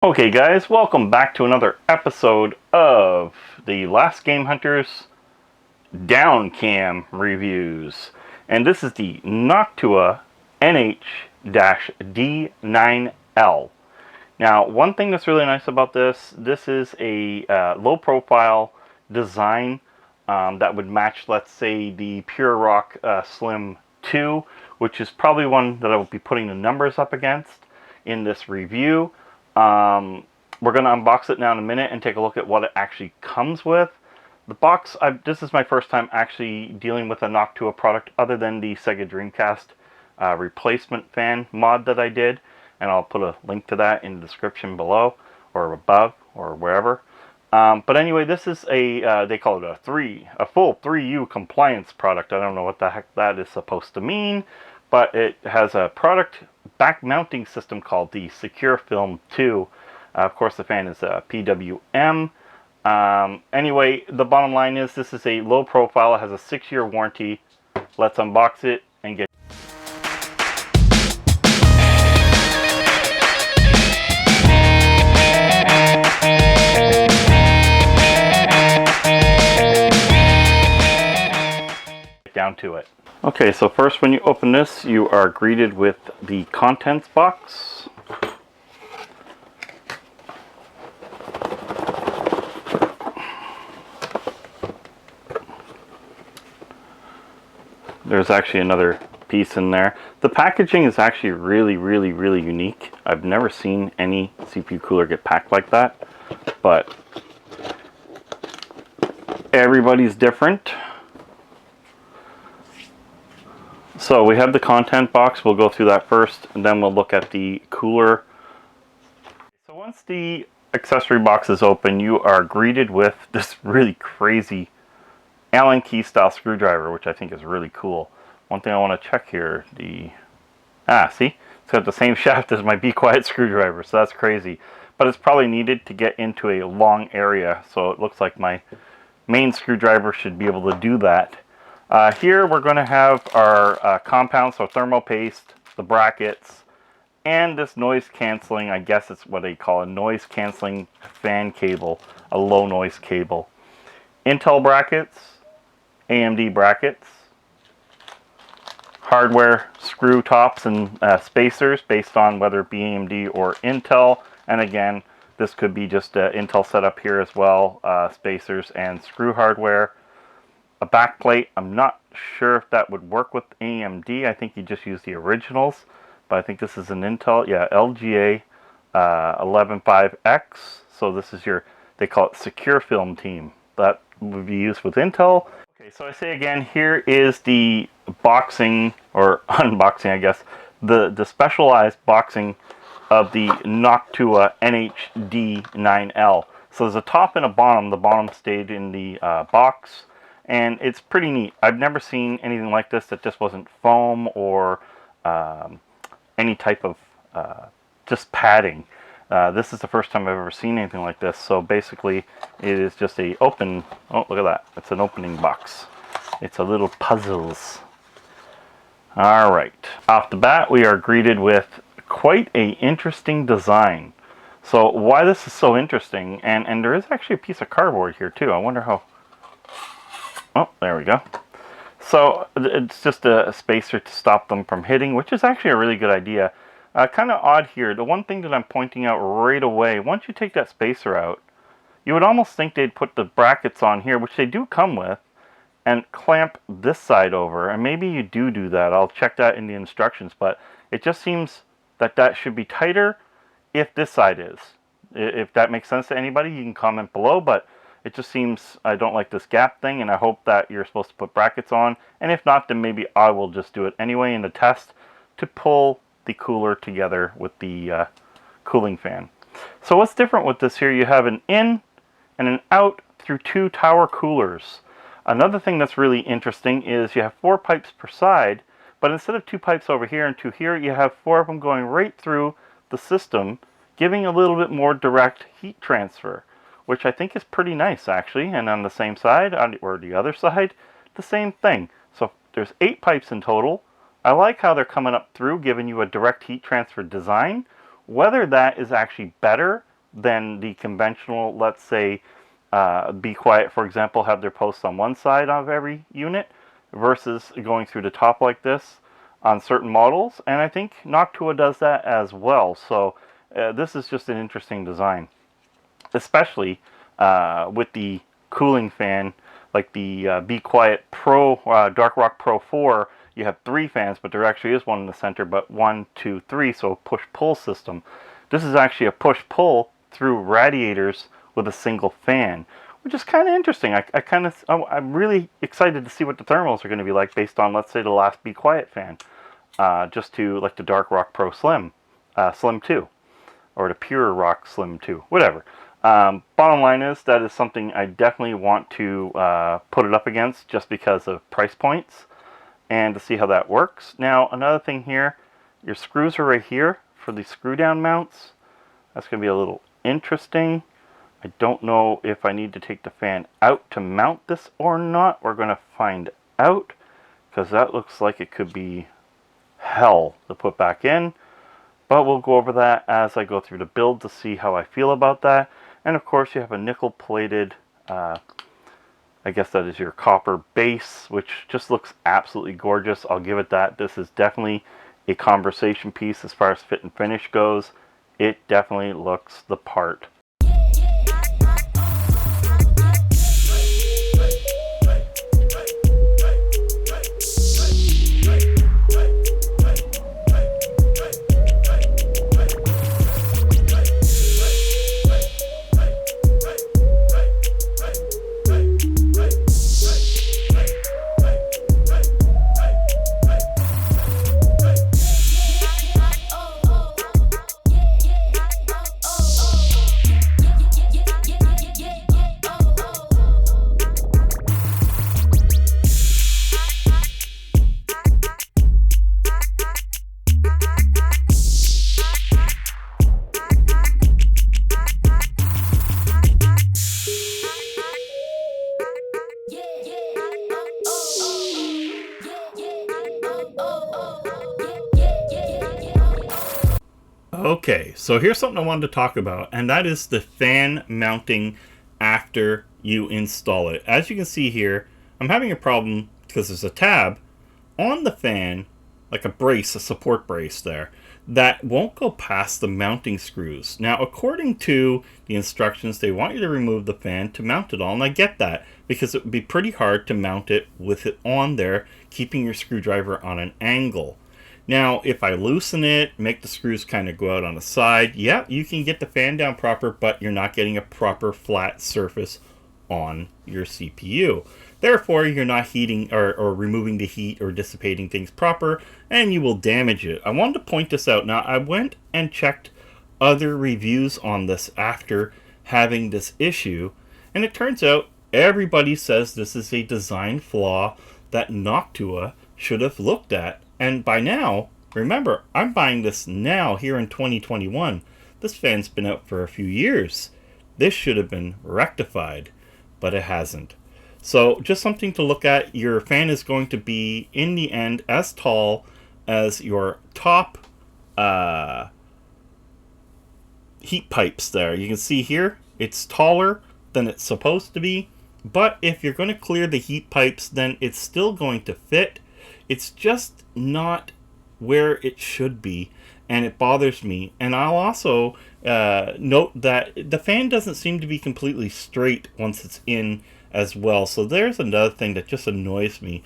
Okay guys, welcome back to another episode of the Last Game Hunters Down Cam reviews. And this is the Noctua NH-D9L. Now, one thing that's really nice about this is a low profile design that would match, let's say, the Pure Rock Slim 2, which is probably one that I will be putting the numbers up against in this review. We're going to unbox it now in a minute and take a look at what it actually comes with. The box, this is my first time actually dealing with a Noctua product other than the Sega Dreamcast replacement fan mod that I did. And I'll put a link to that in the description below or above or wherever. But anyway, this is a, they call it a full 3U compliance product. I don't know what the heck that is supposed to mean, but it has a product back mounting system called the Secure Film 2. Of course, the fan is PWM. Anyway, the bottom line is this is a low profile. It has a 6-year warranty. Let's unbox it and get down to it. Okay, so first when you open this, you are greeted with the contents box. There's actually another piece in there. The packaging is actually really unique. I've never seen any CPU cooler get packed like that, but everybody's different. So we have the content box. We'll go through that first, and then we'll look at the cooler. So once the accessory box is open, you are greeted with this really crazy Allen key style screwdriver, which I think is really cool. One thing I want to check here, see, it's got the same shaft as my Be Quiet screwdriver, so that's crazy. But it's probably needed to get into a long area, so it looks like my main screwdriver should be able to do that. Here we're going to have our compound, so thermal paste, the brackets, and this noise canceling, I guess it's what they call a noise canceling fan cable, a low noise cable. Intel brackets, AMD brackets, hardware screw tops and spacers based on whether it be AMD or Intel, and again this could be just Intel setup here as well, spacers and screw hardware. A back plate, I'm not sure if that would work with AMD. I think you just use the originals, but I think this is an Intel, yeah, LGA 115X. So this is your, they call it Secure Film Team. That would be used with Intel. Okay, so I say again, here is the boxing, or unboxing I guess, the specialized boxing of the Noctua NH-D9L. So there's a top and a bottom. The bottom stayed in the box. And it's pretty neat. I've never seen anything like this that just wasn't foam or any type of just padding. This is the first time I've ever seen anything like this. So basically it is just a open, oh look at that, it's an opening box. It's a little puzzles. Alright, off the bat we are greeted with quite a interesting design. So why this is so interesting, and there is actually a piece of cardboard here too. I wonder how. Oh, there we go. So it's just a spacer to stop them from hitting, which is actually a really good idea. Kind of odd here. The one thing that I'm pointing out right away, once you take that spacer out, you would almost think they'd put the brackets on here, which they do come with, and clamp this side over. And maybe you do that. I'll check that in the instructions, but it just seems that that should be tighter if this side is. If that makes sense to anybody, you can comment below, but it just seems I don't like this gap thing, and I hope that you're supposed to put brackets on. And if not, then maybe I will just do it anyway in the test to pull the cooler together with the cooling fan. So what's different with this here, you have an in and an out through 2 tower coolers. Another thing that's really interesting is you have 4 pipes per side, but instead of 2 pipes over here and 2 here, you have 4 of them going right through the system, giving a little bit more direct heat transfer, which I think is pretty nice actually. And on the same side, or the other side, the same thing. So there's 8 pipes in total. I like how they're coming up through, giving you a direct heat transfer design. Whether that is actually better than the conventional, let's say, Be Quiet, for example, have their posts on one side of every unit versus going through the top like this on certain models. And I think Noctua does that as well. So this is just an interesting design, especially with the cooling fan, like the Be Quiet Pro, Dark Rock Pro 4. You have 3 fans, but there actually is one in the center, but 1, 2, 3, so a push-pull system. This is actually a push-pull through radiators with a single fan, which is kind of interesting. I'm really excited to see what the thermals are going to be like based on, let's say, the last Be Quiet fan, just to like the Dark Rock Pro Slim, Slim 2, or the Pure Rock Slim 2, whatever. Bottom line is, that is something I definitely want to put it up against just because of price points and to see how that works. Now, another thing here, your screws are right here for the screw down mounts. That's going to be a little interesting. I don't know if I need to take the fan out to mount this or not. We're going to find out, because that looks like it could be hell to put back in. But we'll go over that as I go through the build to see how I feel about that. And of course you have a nickel plated, I guess that is your copper base, which just looks absolutely gorgeous. I'll give it that. This is definitely a conversation piece as far as fit and finish goes. It definitely looks the part. Okay, so here's something I wanted to talk about, and that is the fan mounting after you install it. As you can see here, I'm having a problem because there's a tab on the fan, like a brace, a support brace there, that won't go past the mounting screws. Now, according to the instructions, they want you to remove the fan to mount it all, and I get that, because it would be pretty hard to mount it with it on there, keeping your screwdriver on an angle. Now, if I loosen it, make the screws kind of go out on the side, yeah, you can get the fan down proper, but you're not getting a proper flat surface on your CPU. Therefore, you're not heating or removing the heat or dissipating things proper, and you will damage it. I wanted to point this out. Now, I went and checked other reviews on this after having this issue, and it turns out everybody says this is a design flaw that Noctua should have looked at. And by now, remember, I'm buying this now here in 2021. This fan's been out for a few years. This should have been rectified, but it hasn't. So just something to look at. Your fan is going to be, in the end, as tall as your top heat pipes there. You can see here, it's taller than it's supposed to be. But if you're going to clear the heat pipes, then it's still going to fit. It's just not where it should be, and it bothers me. And I'll also note that the fan doesn't seem to be completely straight once it's in as well. So there's another thing that just annoys me.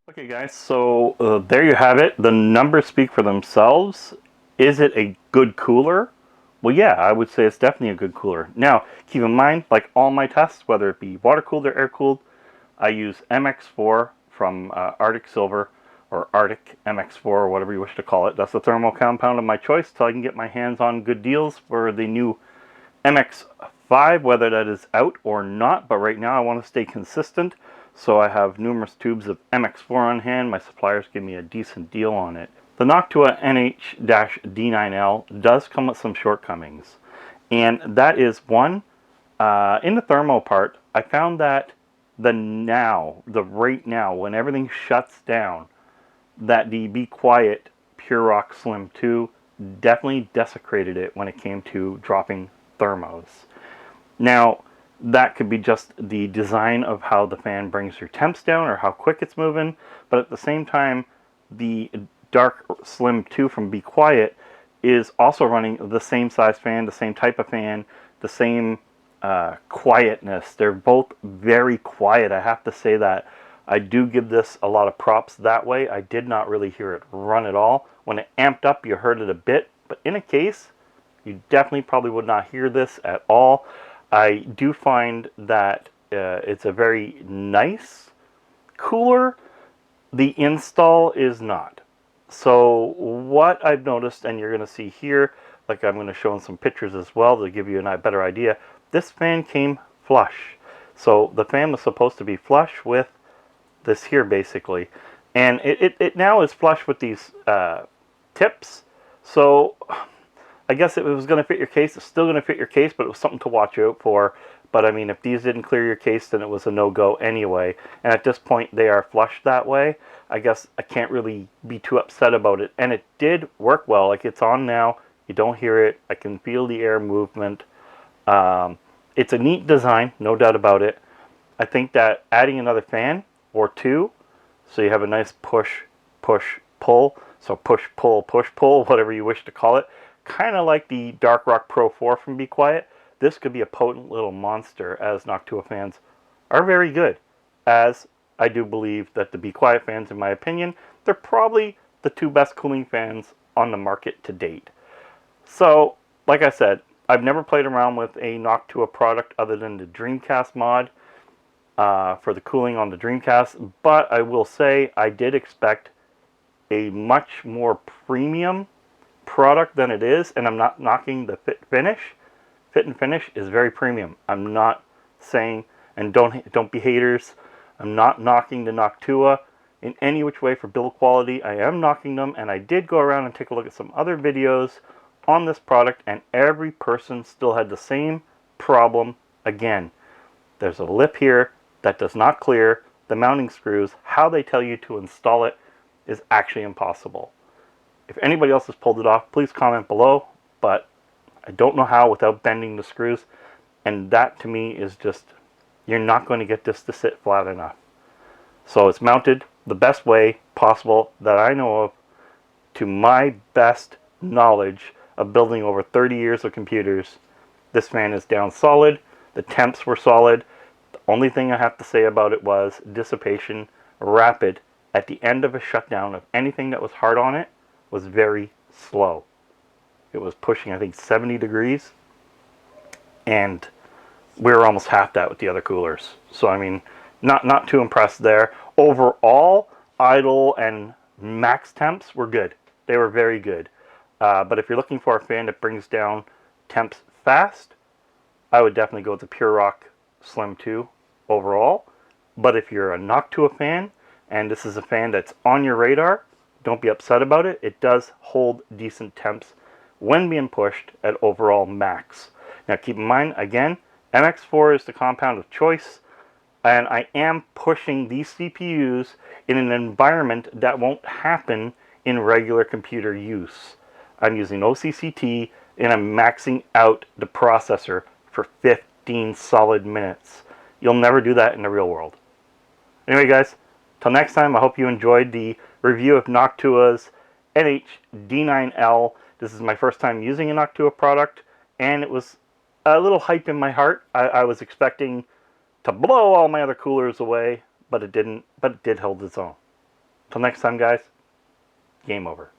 Okay guys, so there you have it. The numbers speak for themselves. Is it a good cooler? Well, yeah, I would say it's definitely a good cooler. Now, keep in mind, like all my tests, whether it be water-cooled or air-cooled, I use MX4 from Arctic Silver, or Arctic MX4, or whatever you wish to call it. That's the thermal compound of my choice, till I can get my hands on good deals for the new MX5, whether that is out or not. But right now, I want to stay consistent, so I have numerous tubes of MX4 on hand. My suppliers give me a decent deal on it. The Noctua NH-D9L does come with some shortcomings, and that is one, in the thermal part, I found that the right now, when everything shuts down, that the Be Quiet Pure Rock Slim 2 definitely desecrated it when it came to dropping thermos. Now, that could be just the design of how the fan brings your temps down or how quick it's moving, but at the same time, the Dark Slim 2 from Be Quiet is also running the same size fan, the same type of fan, the same quietness. They're both very quiet. I have to say that. I do give this a lot of props that way. I did not really hear it run at all. When it amped up, you heard it a bit, but in a case, you definitely probably would not hear this at all. I do find that it's a very nice cooler. The install is not. So what I've noticed, and you're going to see here, like I'm going to show in some pictures as well to give you a better idea, this fan came flush. So the fan was supposed to be flush with this here basically. And it now is flush with these tips. So I guess if it was going to fit your case, it's still going to fit your case, but it was something to watch out for. But I mean, if these didn't clear your case, then it was a no-go anyway. And at this point, they are flushed that way. I guess I can't really be too upset about it. And it did work well. Like, it's on now. You don't hear it. I can feel the air movement. It's a neat design, no doubt about it. I think that adding another fan or two, so you have a nice push, push, pull. So push, pull, whatever you wish to call it. Kind of like the Dark Rock Pro 4 from Be Quiet. This could be a potent little monster, as Noctua fans are very good. As I do believe that the Be Quiet fans, in my opinion, they're probably the two best cooling fans on the market to date. So, like I said, I've never played around with a Noctua product other than the Dreamcast mod for the cooling on the Dreamcast, but I will say I did expect a much more premium product than it is, and I'm not knocking the fit finish. Fit and finish is very premium. I'm not saying, and don't be haters, I'm not knocking the Noctua in any which way for build quality. I am knocking them, and I did go around and take a look at some other videos on this product, and every person still had the same problem again. There's a lip here that does not clear. The mounting screws, how they tell you to install it, is actually impossible. If anybody else has pulled it off, please comment below, but I don't know how without bending the screws, and that to me is just, you're not going to get this to sit flat enough. So it's mounted the best way possible that I know of, to my best knowledge of building over 30 years of computers. This fan is down solid, the temps were solid. The only thing I have to say about it was dissipation, rapid. At the end of a shutdown of anything that was hard on it was very slow. It was pushing, I think, 70 degrees, and we were almost half that with the other coolers. So I mean, not too impressed there. Overall, idle and max temps were good. They were very good. But if you're looking for a fan that brings down temps fast, I would definitely go with the Pure Rock Slim 2 overall. But if you're a Noctua fan, and this is a fan that's on your radar, don't be upset about it. It does hold decent temps when being pushed at overall max. Now keep in mind, again, MX4 is the compound of choice, and I am pushing these CPUs in an environment that won't happen in regular computer use. I'm using OCCT, and I'm maxing out the processor for 15 solid minutes. You'll never do that in the real world. Anyway guys, till next time, I hope you enjoyed the review of Noctua's NH-D9L. This is my first time using a Noctua product, and it was a little hype in my heart. I was expecting to blow all my other coolers away, but it didn't. But it did hold its own. Till next time, guys, game over.